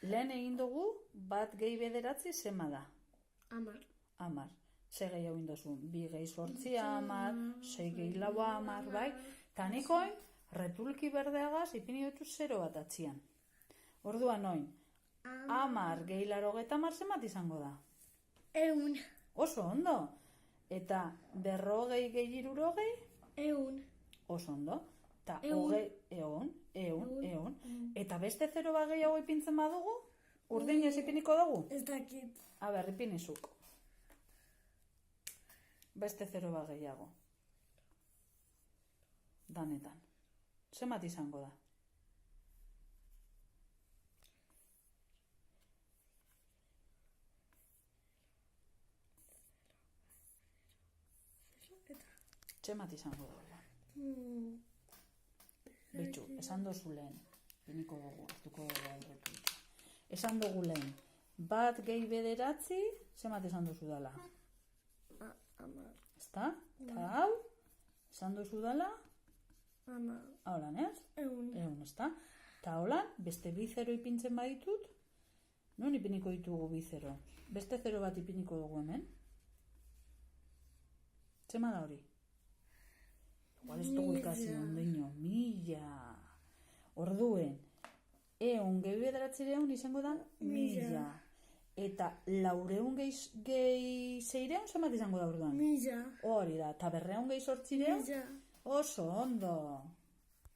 Lehen egin dugu, bat gehi bederatzi zema da? 10. 10. Ze gehiago egin duzu? 2 gehi 8, 10, 6 gehi 4, 10, bai? Ta nik oin, retulki berdeagaz, ipini dutu 0 bat atzian. Orduan oin, 10 gehi 80 zemat izango da? 100. Oso ondo. Eta 40 gehi 60? 100. Oso ondo. Eta Ehun. ehun. Eta beste 0 bat gehiago ipintzen badugu? Urdin ez ipiniko dugu? Ez dakit. Aber, ipinizuk. Beste 0 bat gehiago. Danetan. Zemat izango da? Zemat izango da? Betxu, esan dozu lehen. Piniko dugu, hartuko dugu aurretik. Esan dugu lehen. Bat gehi bederatzi, zemat esan dozu dala? 10. Ezta? Eta hau? Esan dozu dala? 10. Holan, ez? 100. Ehun, ezta? Eta holan, beste 2 0 ipintzen baditut? Non ipiniko ditugu 2 0? Beste 0 bat ipiniko dugu hemen? Zema da hori? Igual ez dugu ikasi ondino. 1000. Orduen, 100 gehi bederatzireun izango da 1000. Eta 400 gehi 600 zemat izango da orduan? 1000. Hori da, eta 200 gehi 800? 1000. Oso ondo.